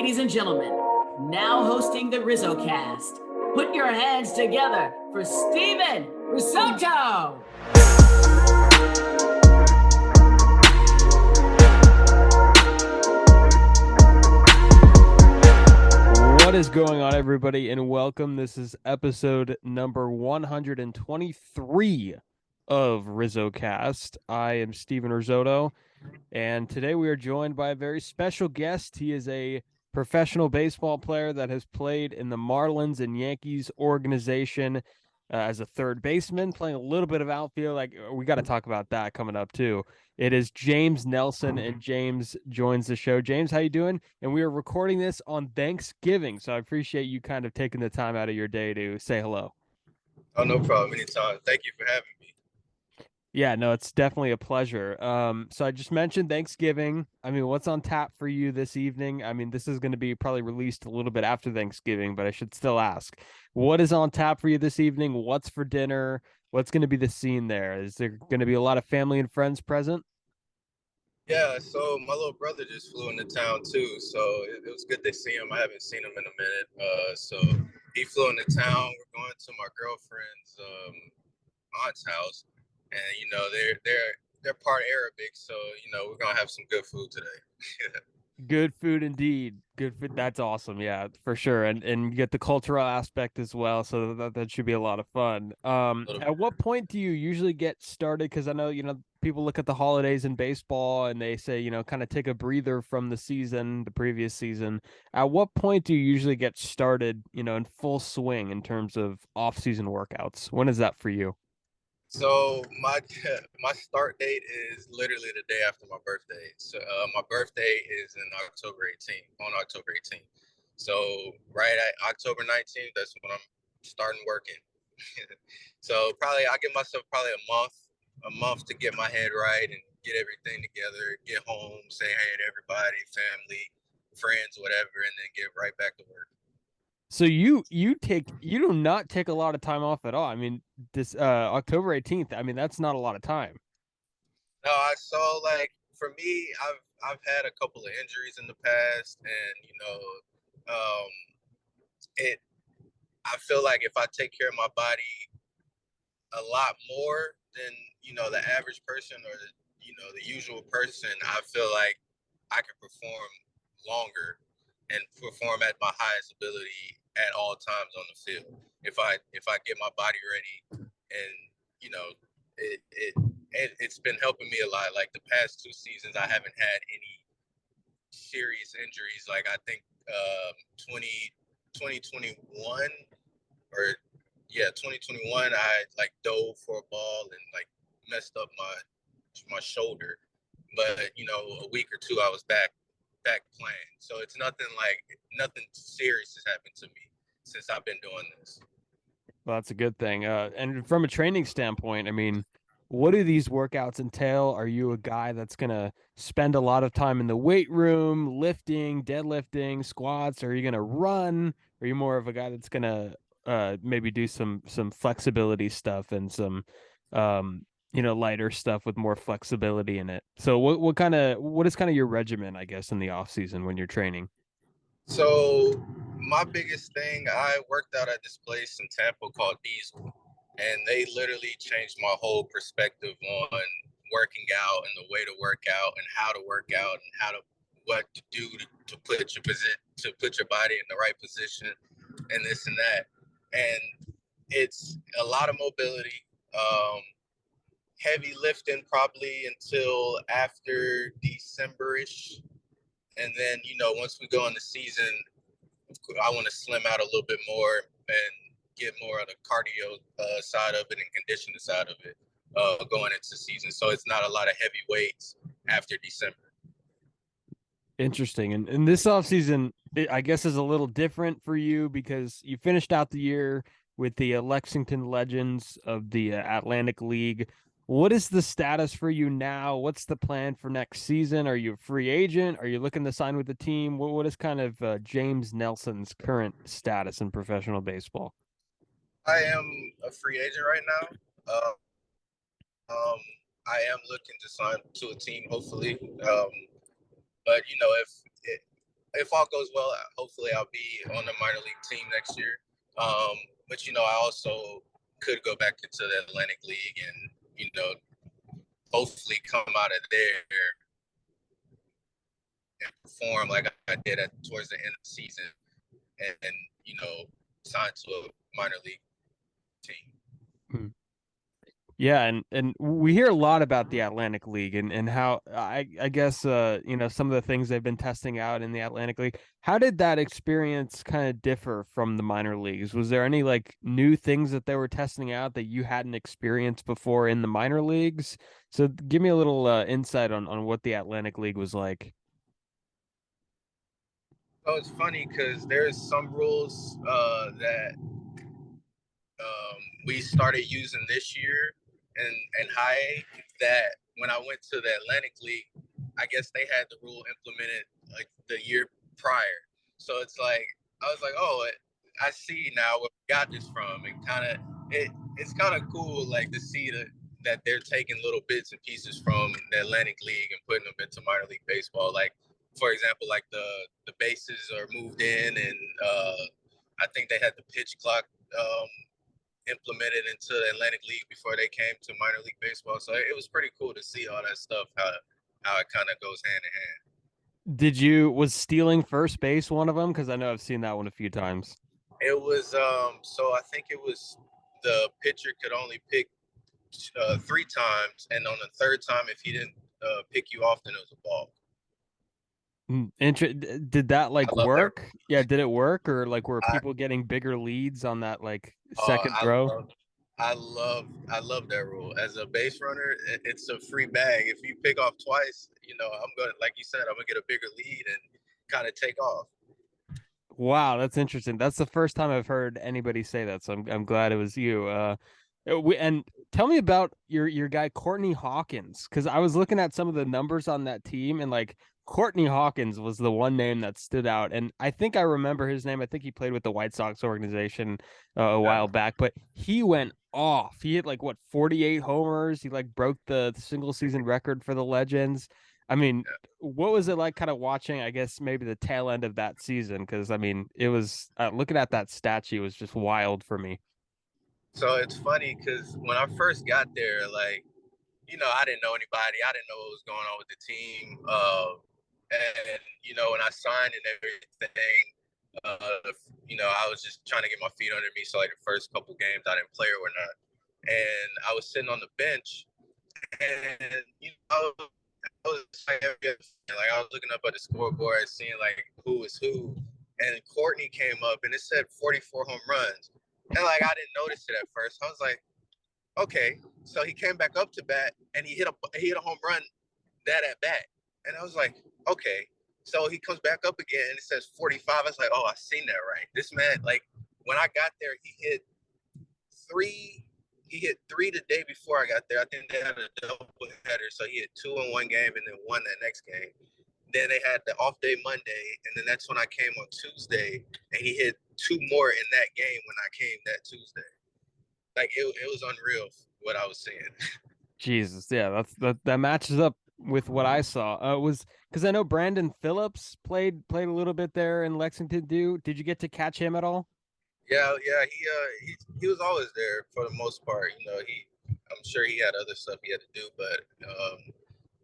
ladies and gentlemen, now hosting the RizzoCast. Put your hands together for Steven Risotto. What is going on, everybody, and welcome. This is episode number 123 of RizzoCast. I am Steven Risotto, and today we are joined by a very special guest. He is a professional baseball player that has played in the Marlins and Yankees organization as a third baseman, playing a little bit of outfield. We got to talk about that coming up too. It is James Nelson, and James joins the show. James, how you doing? And we are recording this on Thanksgiving, so I appreciate you kind of taking the time out of your day to say hello. Oh, no problem. Anytime. Thank you for having me. Yeah, no, it's definitely a pleasure. So I just mentioned Thanksgiving. I mean, what's on tap for you this evening? I mean, this is going to be probably released a little bit after Thanksgiving, but I should still ask, what is on tap for you this evening? What's for dinner? What's going to be the scene there? Is there going to be a lot of family and friends present? Yeah, so my little brother just flew into town too, so it was good to see him. I haven't seen him in a minute. So he flew into town. We're going to my girlfriend's aunt's house, and they're part Arabic, so we're gonna have some good food today. Good food indeed. Good food. That's awesome. Yeah, for sure. And you get the cultural aspect as well. So that should be a lot of fun. At what point do you usually get started? Because I know, people look at the holidays in baseball and they say, kind of take a breather from the previous season. At what point do you usually get started, in full swing in terms of off-season workouts? When is that for you? So my start date is literally the day after my birthday. So my birthday is on October 18th. So right at October 19th, that's when I'm starting working. So probably I give myself probably a month to get my head right and get everything together, get home, say hey to everybody, family, friends, whatever, and then get right back to work. So you do not take a lot of time off at all. I mean, this October 18th, I mean, that's not a lot of time. No, I saw for me, I've had a couple of injuries in the past, and it. I feel like if I take care of my body a lot more than the average person or the usual person, I feel like I can perform longer and perform at my highest ability at all times on the field. If I get my body ready, and it's been helping me a lot. Like the past 2 seasons, I haven't had any serious injuries. Like I think 2021 or 2021, I dove for a ball and messed up my shoulder. But a week or two, I was back playing. So it's nothing serious has happened to me since I've been doing this. Well, that's a good thing. And from a training standpoint, I mean, what do these workouts entail? Are you a guy that's going to spend a lot of time in the weight room, lifting, deadlifting, squats? Are you going to run? Are you more of a guy that's going to maybe do some flexibility stuff and some lighter stuff with more flexibility in it? So what is kind of your regimen, I guess, in the off season when you're training? So my biggest thing, I worked out at this place in Tampa called Diesel, and they literally changed my whole perspective on working out and the way to work out and how to work out and what to do to put your body in the right position and this and that. And it's a lot of mobility, heavy lifting probably until after December-ish. And then, once we go in the season, I want to slim out a little bit more and get more of the cardio side of it and conditioning side of it going into season. So it's not a lot of heavy weights after December. Interesting. And this offseason, I guess, is a little different for you because you finished out the year with the Lexington Legends of the Atlantic League. What is the status for you now? What's the plan for next season? Are you a free agent? Are you looking to sign with the team? What is kind of James Nelson's current status in professional baseball? I am a free agent right now. I am looking to sign to a team, hopefully. But if if all goes well, hopefully I'll be on the minor league team next year. But I also could go back into the Atlantic League and hopefully come out of there and perform like I did towards the end of the season, and sign to a minor league team. Yeah, and we hear a lot about the Atlantic League and how I guess some of the things they've been testing out in the Atlantic League. How did that experience kind of differ from the minor leagues? Was there any like new things that they were testing out that you hadn't experienced before in the minor leagues? So give me a little insight on what the Atlantic League was like. Oh, it's funny because there's some rules that we started using this year in high A that when I went to the Atlantic League, I guess they had the rule implemented like the year prior. So it's like I was like, oh, I see now where we got this from, and it's kind of cool like to see that they're taking little bits and pieces from the Atlantic League and putting them into minor league baseball. Like for example, like the bases are moved in, and I think they had the pitch clock implemented into the Atlantic League before they came to minor league baseball. So it was pretty cool to see all that stuff, how it kind of goes hand in hand. Was stealing first base one of them? Because I know I've seen that one a few times. It was so I think it was the pitcher could only pick 3 times, and on the third time, if he didn't pick you off, then it was a ball. Did that like work? That. Yeah, did it work, or like were people getting bigger leads on that like second throw? I love that rule. As a base runner, it's a free bag. If you pick off twice, I'm gonna, like you said, I'm gonna get a bigger lead and kind of take off. Wow, that's interesting. That's the first time I've heard anybody say that, so I'm glad it was you. And tell me about your guy Courtney Hawkins, because I was looking at some of the numbers on that team, and like Courtney Hawkins was the one name that stood out, and I think I remember his name. I think he played with the White Sox organization a while back, but he went off. He hit like 48 homers. He like broke the single season record for the Legends. I mean, what was it like kind of watching, I guess, maybe the tail end of that season? Because, I mean, it was looking at that statue was just wild for me. So it's funny because when I first got there, like, I didn't know anybody. I didn't know what was going on with the team. And, when I signed and everything, I was just trying to get my feet under me. So, like, the first couple games, I didn't play or not. And I was sitting on the bench, and, I was like, I was looking up at the scoreboard, seeing like who was who, and Courtney came up and it said 44 home runs, and like I didn't notice it at first. I was like, okay, so he came back up to bat and he hit a home run that at bat, and I was like, okay, so he comes back up again and it says 45. I was like, oh, I seen that right. This man, like when I got there, he hit 3 the day before I got there. I think they had a double header, so he hit 2 in one game and then 1 that next game. Then they had the off day Monday, and then that's when I came on Tuesday, and he hit 2 more in that game when I came that Tuesday. Like it was unreal what I was seeing. Jesus, yeah, that matches up with what I saw. Was because I know Brandon Phillips played a little bit there in Lexington. Did you get to catch him at all? Yeah, he was always there for the most part. I'm sure he had other stuff he had to do, but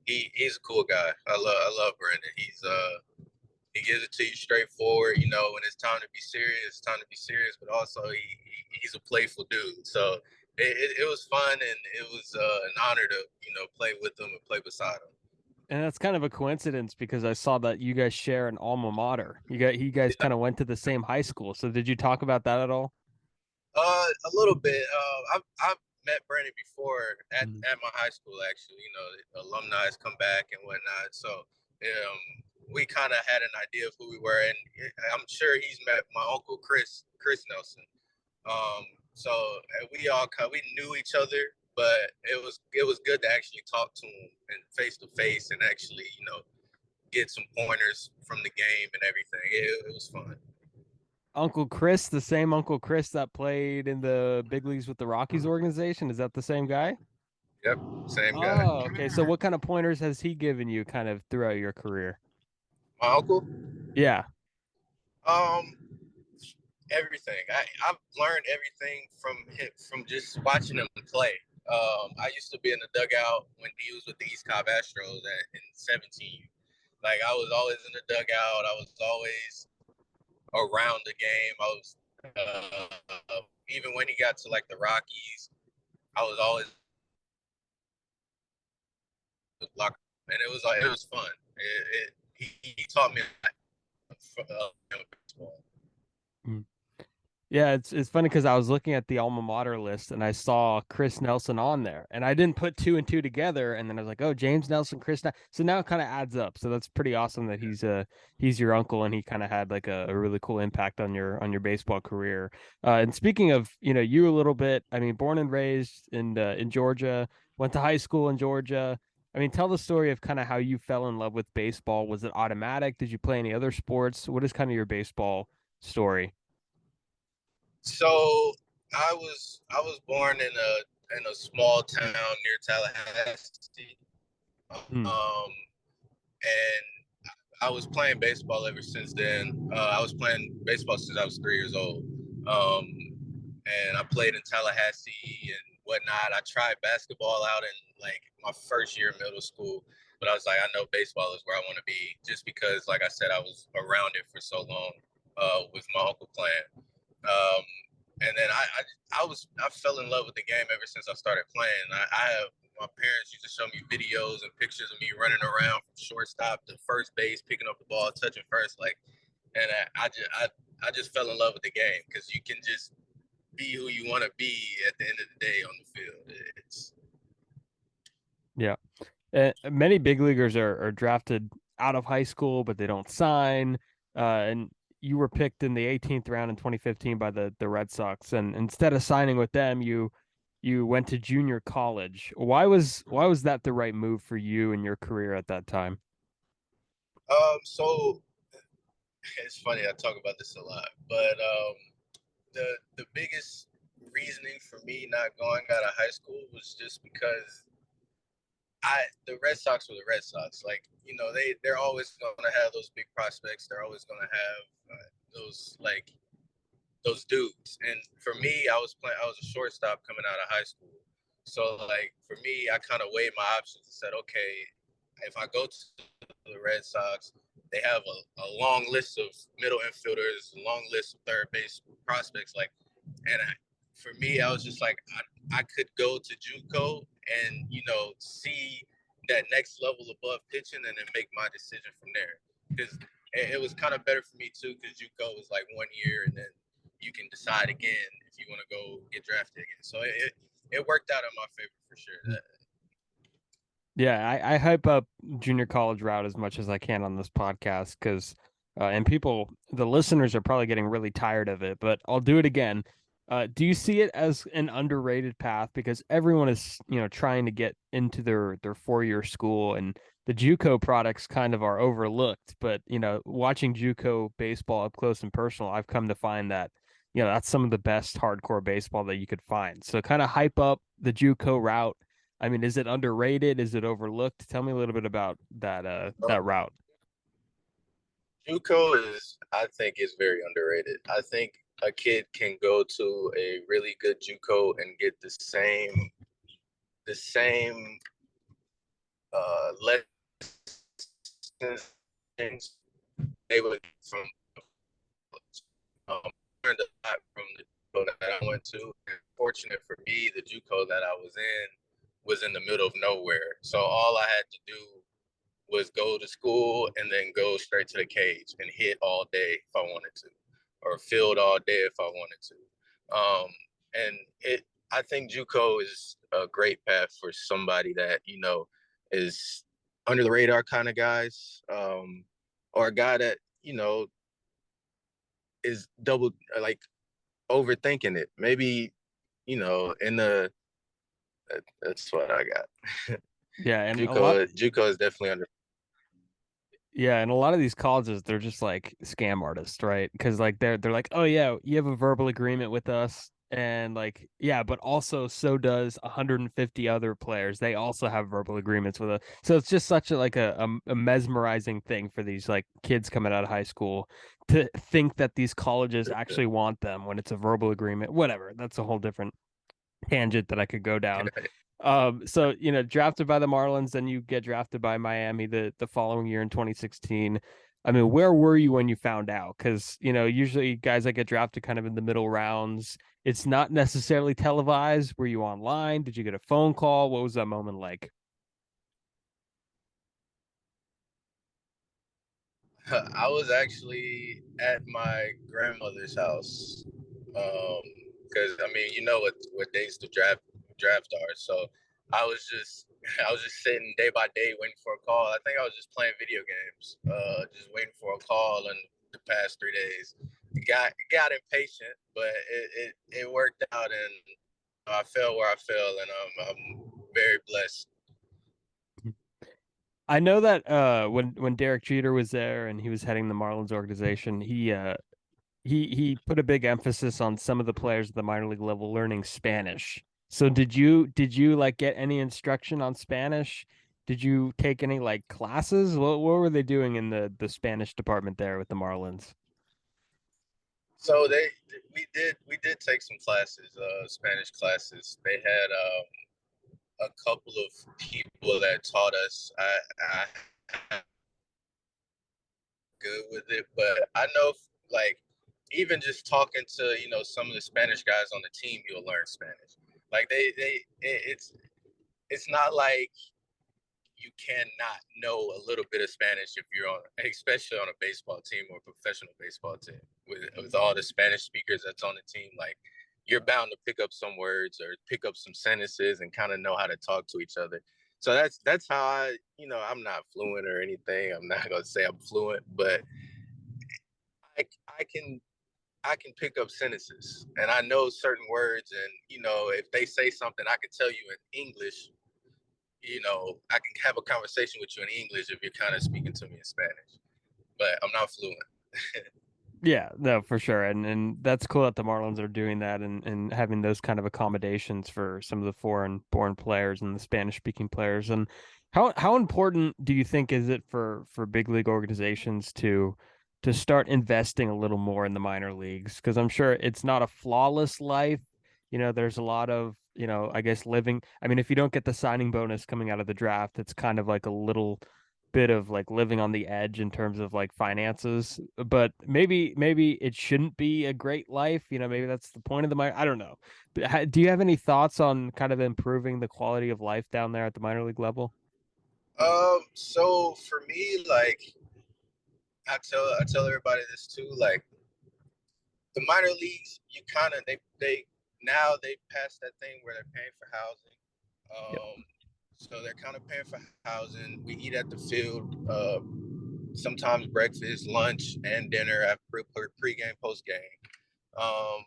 he's a cool guy. I love Brandon. He gives it to you straightforward. When it's time to be serious, it's time to be serious. But also he's a playful dude. So it was fun, and it was an honor to play with him and play beside him. And that's kind of a coincidence because I saw that you guys share an alma mater. You guys kind of went to the same high school. So did you talk about that at all? A little bit. I've met Brandon before at my high school. Actually, alumni come back and whatnot. So we kind of had an idea of who we were, and I'm sure he's met my uncle Chris Nelson. So we knew each other, but it was good to actually talk to him and face to face, and actually get some pointers from the game and everything. It was fun. Uncle Chris, the same Uncle Chris that played in the big leagues with the Rockies organization, is that the same guy? Yep, same guy. Oh, okay. So what kind of pointers has he given you kind of throughout your career? My uncle, Yeah. um, everything. I've learned everything from him, from just watching him play. I used to be in the dugout when he was with the East Cobb Astros in 17. Like I was always in the dugout. I was always around the game. I was even when he got to like the Rockies, I was always locked, and it was fun. He taught me baseball. Mm. Yeah, it's funny because I was looking at the alma mater list and I saw Chris Nelson on there, and I didn't put two and two together, and then I was like, oh, James Nelson, So now it kind of adds up. So that's pretty awesome that he's your uncle and he kind of had like a really cool impact on your baseball career. And speaking of, you a little bit, I mean, born and raised in Georgia, went to high school in Georgia. I mean, tell the story of kind of how you fell in love with baseball. Was it automatic? Did you play any other sports? What is kind of your baseball story? So I was born in a small town near Tallahassee, Hmm. and I was playing baseball ever since then. I was playing baseball since I was 3 years old, and I played in Tallahassee and whatnot. I tried basketball out in like my first year of middle school, but I was like, I know baseball is where I want to be, just because, like I said, I was around it for so long with my uncle playing. Um, and then I fell in love with the game ever since I started playing. I have my parents used to show me videos and pictures of me running around from shortstop to first base, picking up the ball, touching first, like, and I just fell in love with the game because you can just be who you want to be at the end of the day on the field. It's Yeah. Many big leaguers are drafted out of high school, but they don't sign. And you were picked in the 18th round in 2015 by the Red Sox, and instead of signing with them, you went to junior college. Why was that the right move for you in your career at that time? so it's funny I talk about this a lot, but the biggest reasoning for me not going out of high school was just because the Red Sox were the Red Sox. Like, they're always going to have those big prospects. They're always going to have those dudes. And for me, I was a shortstop coming out of high school. So like for me, I kind of weighed my options and said, okay, if I go to the Red Sox, they have a long list of middle infielders, a long list of third base prospects. Like, and for me, I was just like, I could go to JUCO and see that next level above pitching, and then make my decision from there. Because it was kind of better for me too, because JUCO was like 1 year, and then you can decide again if you want to go get drafted again. So it worked out in my favor for sure. Yeah, I hype up junior college route as much as I can on this podcast because, and the listeners are probably getting really tired of it, but I'll do it again. Do you see it as an underrated path because everyone is, trying to get into their 4-year school and the JUCO products kind of are overlooked, but watching JUCO baseball up close and personal, I've come to find that, that's some of the best hardcore baseball that you could find. So kind of hype up the JUCO route. I mean, is it underrated? Is it overlooked? Tell me a little bit about that route. JUCO I think, is very underrated. I think a kid can go to a really good JUCO and get the same lessons they would from learned a lot from the JUCO that I went to. And fortunate for me, the JUCO that I was in the middle of nowhere. So all I had to do was go to school and then go straight to the cage and hit all day if I wanted to, or field all day if I wanted to. And I think JUCO is a great path for somebody that is under the radar kind of guys, or a guy that is double like overthinking it. Maybe in the that's what I got. Yeah, and a lot JUCO is definitely under. Yeah, and a lot of these colleges, they're just like scam artists, right? Because like they're like, oh yeah, you have a verbal agreement with us. And like, yeah, but also so does 150 other players. They also have verbal agreements with it. So it's just such a mesmerizing thing for these like kids coming out of high school to think that these colleges actually want them when it's a verbal agreement. Whatever. That's a whole different tangent that I could go down. So drafted by the Marlins, then you get drafted by Miami the following year in 2016. I mean, where were you when you found out? Because usually guys that get drafted kind of in the middle rounds, it's not necessarily televised. Were you online? Did you get a phone call? What was that moment like? I was actually at my grandmother's house, because I mean, what days the draft are. So I was just I was just sitting day by day waiting for a call. I think I was just playing video games, just waiting for a call. And the past 3 days, got impatient, but it worked out, and I fell where I fell, and I'm very blessed. I know that when Derek Jeter was there and he was heading the Marlins organization, he put a big emphasis on some of the players at the minor league level learning Spanish. So did you like get any instruction on Spanish? Did you take any like classes? What were they doing in the Spanish department there with the Marlins? So we did take some classes, Spanish classes. They had a couple of people that taught us. I good with it, but I know like even just talking to some of the Spanish guys on the team, you'll learn Spanish. Like it's not like you cannot know a little bit of Spanish if you're on, especially on a baseball team or a professional baseball team with all the Spanish speakers that's on the team. Like you're bound to pick up some words or pick up some sentences and kind of know how to talk to each other. So that's how I'm not fluent or anything. I'm not gonna say I'm fluent, but I, I can I can pick up sentences and I know certain words, and if they say something I can tell you in English. I can have a conversation with you in English if you're kind of speaking to me in Spanish, but I'm not fluent. Yeah, no, for sure. And that's cool that the Marlins are doing that and having those kind of accommodations for some of the foreign born players and the Spanish speaking players. And how important do you think is it for big league organizations to start investing a little more in the minor leagues? Because I'm sure it's not a flawless life. There's a lot of, I guess living. I mean, if you don't get the signing bonus coming out of the draft, it's kind of like a little bit of like living on the edge in terms of like finances, but maybe it shouldn't be a great life. Maybe that's the point of the minor. I don't know. But do you have any thoughts on kind of improving the quality of life down there at the minor league level? So for me, like I tell everybody this too, like the minor leagues, you kind of they now they passed that thing where they're paying for housing. Yep. So they're kind of paying for housing. We eat at the field, sometimes breakfast, lunch, and dinner at pre-game, post-game. Um,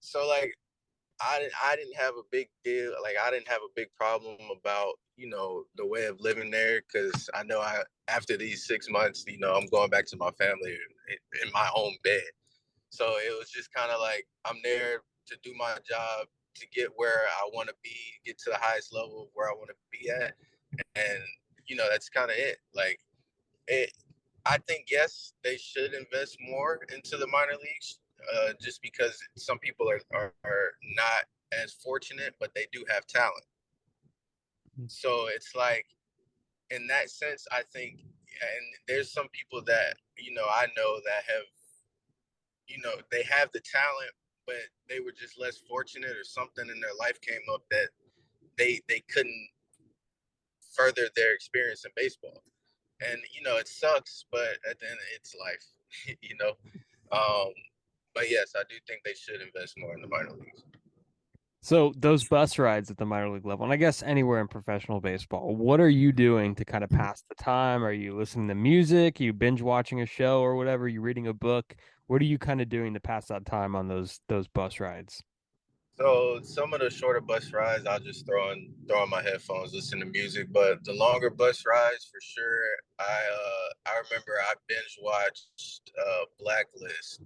so like I didn't have a big deal. Like I didn't have a big problem about the way of living there, because I know after these 6 months, I'm going back to my family in my own bed. So it was just kind of like I'm there to do my job, to get where I want to be, get to the highest level of where I want to be at, and that's kind of it. Like it, I think yes, they should invest more into the minor leagues, just because some people are not as fortunate, but they do have talent. So it's like in that sense, I think, and there's some people that I know that have they have the talent, but they were just less fortunate, or something in their life came up that they couldn't further their experience in baseball. And it sucks, but at the end it's life. you know. Um, but yes, I do think they should invest more in the minor leagues. So those bus rides at the minor league level, and I guess anywhere in professional baseball, what are you doing to kind of pass the time? Are you listening to music? Are you binge watching a show or whatever? Are you reading a book? What are you kind of doing to pass that time on those bus rides? So some of the shorter bus rides, I'll just throw on my headphones, listen to music. But the longer bus rides, for sure, I remember I binge watched Blacklist,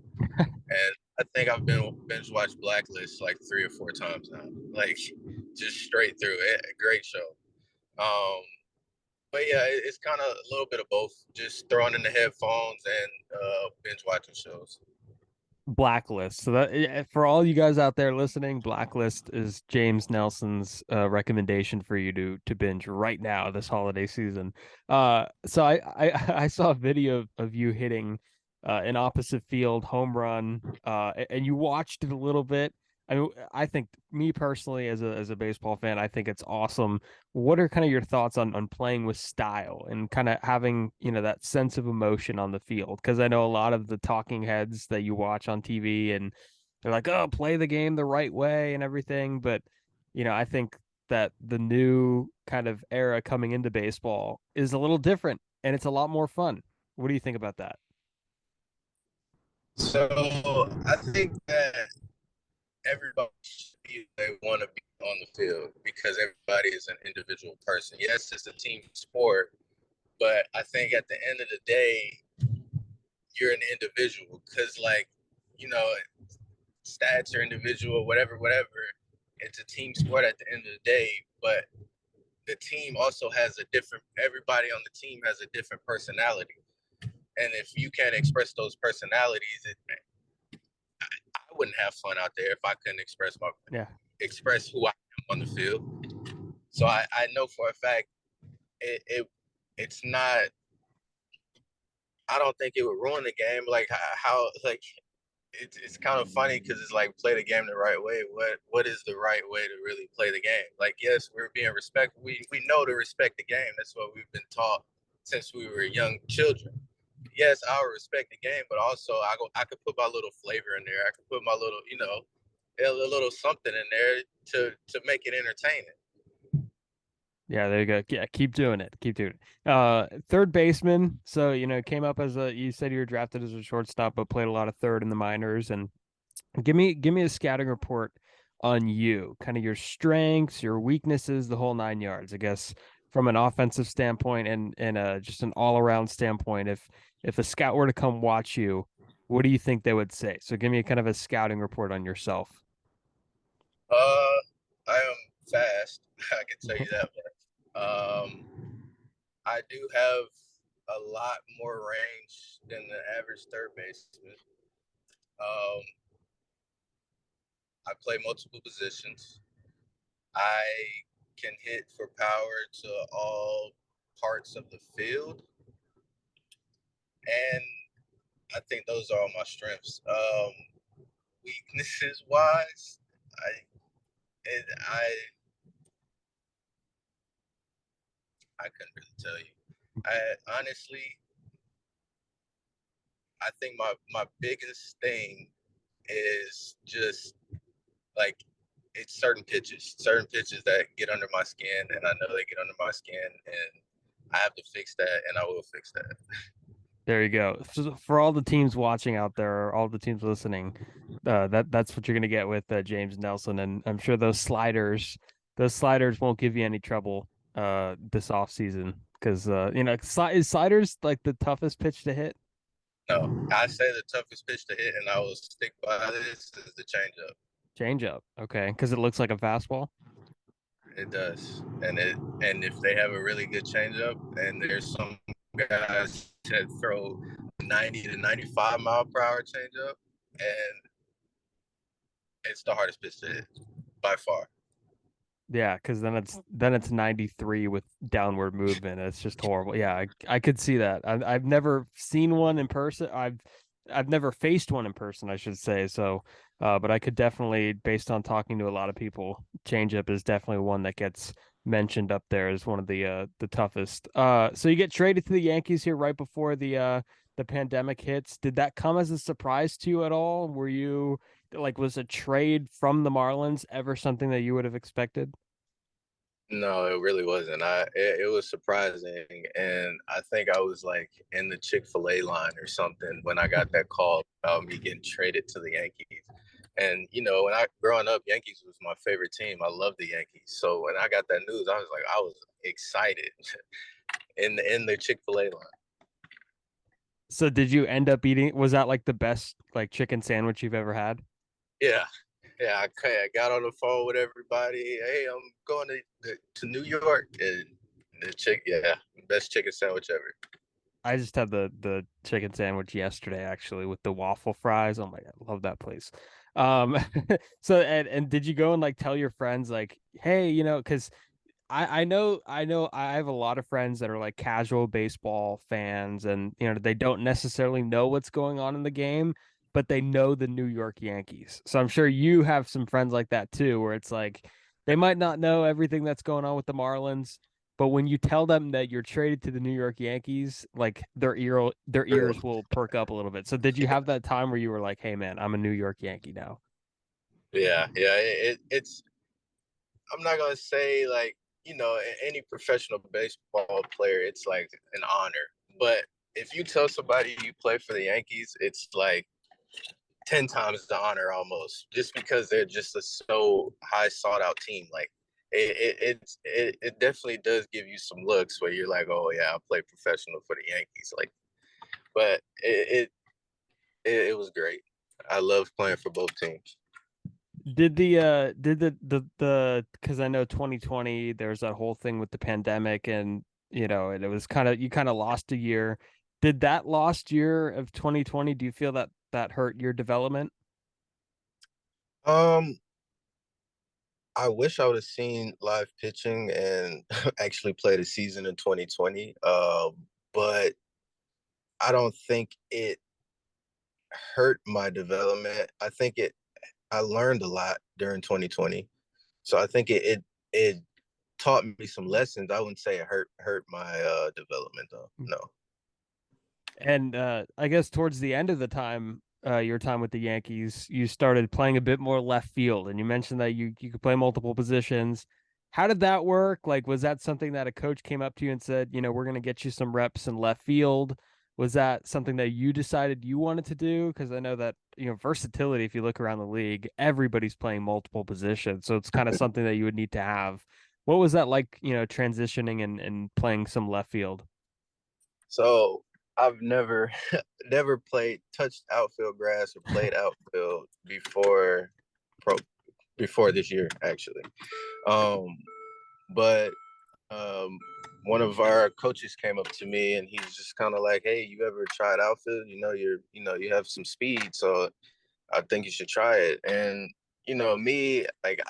And I think I've been binge watched Blacklist like 3 or 4 times now, like just straight through it. Great show. But yeah, it's kind of a little bit of both, just throwing in the headphones and binge watching shows. Blacklist. So that for all you guys out there listening, Blacklist is James Nelson's recommendation for you to binge right now this holiday season. So I saw a video of you hitting an opposite field home run, and you watched it a little bit. I mean, I think me personally, as a baseball fan, I think it's awesome. What are kind of your thoughts on playing with style and kind of having, that sense of emotion on the field? Because I know a lot of the talking heads that you watch on TV and they're like, oh, play the game the right way and everything. But, I think that the new kind of era coming into baseball is a little different and it's a lot more fun. What do you think about that? So I think that everybody should be they want to be on the field because everybody is an individual person. Yes, it's a team sport, but I think at the end of the day, you're an individual because, like, you know, stats are individual, whatever. It's a team sport at the end of the day, but the team also has everybody on the team has a different personality. And if you can't express those personalities, I wouldn't have fun out there if I couldn't express who I am on the field. So I know for a fact it's not. I don't think it would ruin the game. Like how like it's kind of funny because it's like play the game the right way. What is the right way to really play the game? Like, yes, we're being respectful. We know to respect the game. That's what we've been taught since we were young children. Yes, I'll respect the game, but also I could put my little flavor in there. I could put my little, a little something in there to make it entertaining. Yeah, there you go. Yeah, keep doing it. Keep doing it. Third baseman. So, came up you said you were drafted as a shortstop, but played a lot of third in the minors. And give me a scouting report on you, kind of your strengths, your weaknesses, the whole 9 yards, I guess, from an offensive standpoint and just an all around standpoint. If a scout were to come watch you, what do you think they would say? So give me kind of a scouting report on yourself. I am fast. I can tell you that much. I do have a lot more range than the average third baseman. I play multiple positions. I can hit for power to all parts of the field, and I think those are all my strengths. Weaknesses wise, I I couldn't really tell you. I honestly, I think my biggest thing is just like it's certain pitches that get under my skin, and I know they get under my skin, and I have to fix that, and I will fix that. There you go. For all the teams watching out there, or all the teams listening, that's what you're gonna get with James Nelson, and I'm sure those sliders won't give you any trouble this off season because is sliders like the toughest pitch to hit? No, I say the toughest pitch to hit, and I will stick by this is the changeup. Changeup, okay, because it looks like a fastball. It does, and if they have a really good changeup, and there's some guys that throw 90 to 95 mile per hour changeup, and it's the hardest pitch to hit by far. Yeah, because then it's 93 with downward movement. It's just horrible. Yeah, I could see that. I've never seen one in person. I've never faced one in person, I should say. So, but I could definitely, based on talking to a lot of people, changeup is definitely one that gets mentioned up there as one of the toughest. So you get traded to the Yankees here right before the pandemic hits. Did that come as a surprise to you at all? Were you like, was a trade from the Marlins ever something that you would have expected? No, it really wasn't. It was surprising, and I think I was like in the Chick-fil-A line or something when I got that call about me getting traded to the Yankees. And when I growing up, Yankees was my favorite team. I love the Yankees. So when I got that news, I was excited in the Chick-fil-A line. So did you end up eating? Was that like the best like chicken sandwich you've ever had? Yeah, yeah. I got on the phone with everybody. Hey, I'm going to New York, and the yeah, best chicken sandwich ever. I just had the chicken sandwich yesterday actually with the waffle fries. Oh my God, love that place. Um, so and did you go and like tell your friends like, hey, because I know I have a lot of friends that are like casual baseball fans and they don't necessarily know what's going on in the game, but they know the New York Yankees. So I'm sure you have some friends like that too, where it's like they might not know everything that's going on with the Marlins, but when you tell them that you're traded to the New York Yankees, like their ears will perk up a little bit. So did you have that time where you were like, "Hey man, I'm a New York Yankee now"? Yeah, yeah. It's I'm not gonna say like any professional baseball player, it's like an honor. But if you tell somebody you play for the Yankees, it's like 10 times the honor almost, just because they're just a so high sought out team. Like it definitely does give you some looks where you're like, oh yeah, I play professional for the Yankees. Like, but it was great. I love playing for both teams. Did the because I know 2020 there's that whole thing with the pandemic and and it was kind of you kind of lost a year. Did that lost year of 2020, do you feel that that hurt your development? Um, I wish I would have seen live pitching and actually played a season in 2020. But I don't think it hurt my development. I learned a lot during 2020. So I think it taught me some lessons. I wouldn't say it hurt my development though. No. And I guess towards the end of the time, your time with the Yankees, you started playing a bit more left field, and you mentioned that you could play multiple positions. How did that work? Like, was that something that a coach came up to you and said, we're going to get you some reps in left field? Was that something that you decided you wanted to do? Because I know that versatility. If you look around the league, everybody's playing multiple positions, so it's kind of something that you would need to have. What was that like? Transitioning and playing some left field. So I've never never played touched outfield grass or played outfield pro before this year actually. Um, but one of our coaches came up to me and he's just kind of like, "Hey, you ever tried outfield? You have some speed, so I think you should try it." And me, like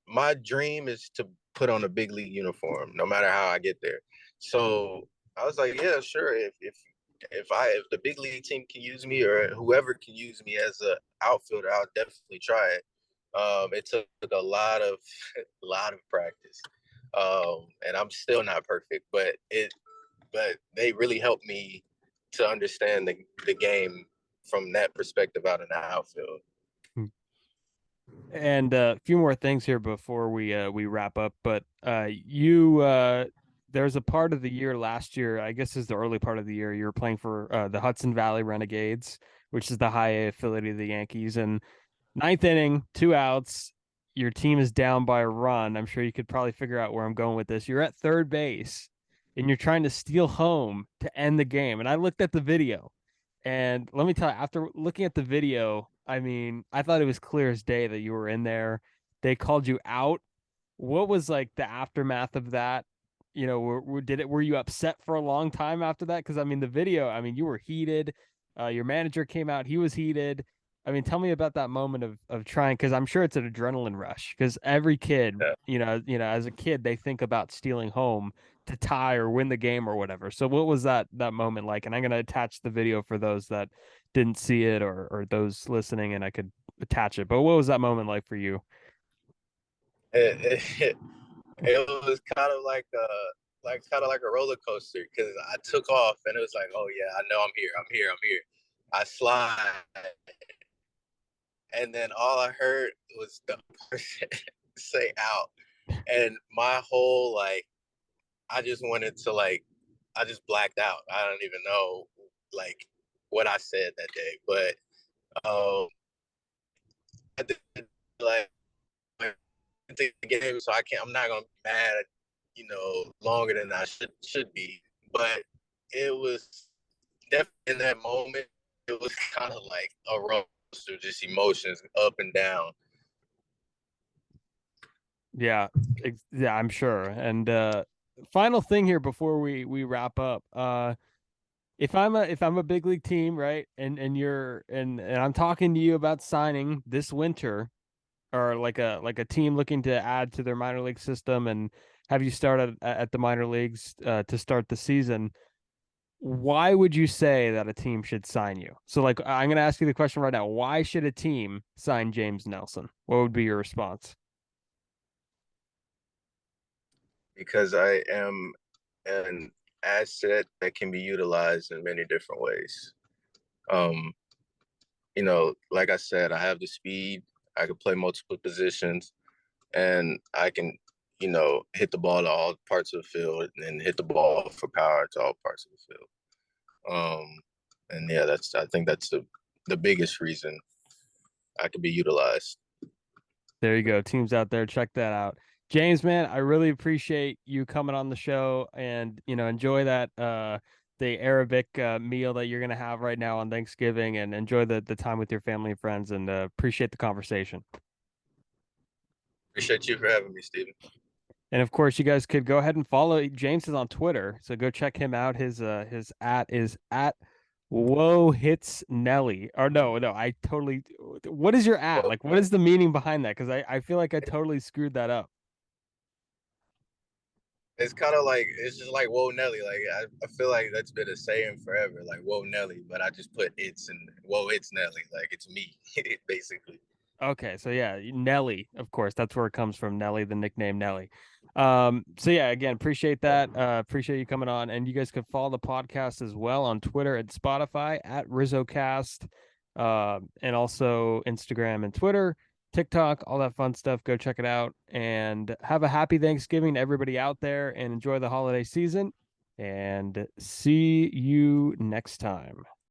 my dream is to put on a big league uniform, no matter how I get there. So I was like, "Yeah, sure. If the big league team can use me or whoever can use me as a outfielder, I'll definitely try it." It took a lot of a lot of practice, and I'm still not perfect, but they really helped me to understand the game from that perspective out in the outfield. And a few more things here before we wrap up. But you there's a part of the year last year, I guess is the early part of the year, you were playing for the Hudson Valley Renegades, which is the high A affiliate of the Yankees. And ninth inning, 2 outs, your team is down by a run. I'm sure you could probably figure out where I'm going with this. You're at third base and you're trying to steal home to end the game. And I looked at the video and let me tell you, after looking at the video, I mean, I thought it was clear as day that you were in there. They called you out. What was like the aftermath of that? Were you upset for a long time after that? Because I mean, the video, I mean, you were heated. Your manager came out, he was heated. I mean, tell me about that moment of trying, because I'm sure it's an adrenaline rush. Because every kid, Yeah. as a kid, they think about stealing home to tie or win the game or whatever. So what was that moment like? And I'm gonna attach the video for those that didn't see it or those listening, and I could attach it. But what was that moment like for you? It, it was kind of like a roller coaster because I took off and it was like, oh yeah, I know I'm here, I'm here, I'm here. I slide, and then all I heard was the person say out, and my whole I just wanted to I just blacked out. I don't even know like what I said that day, but I did like the game, so I'm not gonna be mad, longer than I should be. But it was definitely in that moment, it was kind of like a roller coaster, just emotions up and down. Yeah, yeah, I'm sure. And final thing here before we wrap up. If I'm a big league team, right, and you're and I'm talking to you about signing this winter, or like a team looking to add to their minor league system and have you start at the minor leagues to start the season, why would you say that a team should sign you? So like I'm gonna ask you the question right now. Why should a team sign James Nelson? What would be your response? Because I am an asset that can be utilized in many different ways. Um, like I said, I have the speed. I can play multiple positions, and I can, hit the ball to all parts of the field and hit the ball for power to all parts of the field. And yeah, I think that's the biggest reason I could be utilized. There you go. Teams out there, check that out. James, man, I really appreciate you coming on the show and, enjoy that the Arabic meal that you're going to have right now on Thanksgiving and enjoy the time with your family and friends and appreciate the conversation. Appreciate you for having me, Steven. And of course, you guys could go ahead and follow James is on Twitter, so go check him out. His at is at Whoa Hits Nelly. Or no, I totally. What is your at? Well, Like, what is the meaning behind that? Because I feel like I totally screwed that up. it's kind of like it's just like whoa Nelly. Like I feel like that's been a saying forever, like whoa Nelly. But I just put it's and whoa it's Nelly, like it's me, basically. Okay, so yeah, Nelly, of course, that's where it comes from. Nelly, the nickname Nelly. So yeah, again, appreciate that. Appreciate you coming on, and you guys can follow the podcast as well on Twitter and Spotify at RizzoCast, and also Instagram and Twitter, TikTok, all that fun stuff. Go check it out, and have a happy Thanksgiving to everybody out there, and enjoy the holiday season. And see you next time.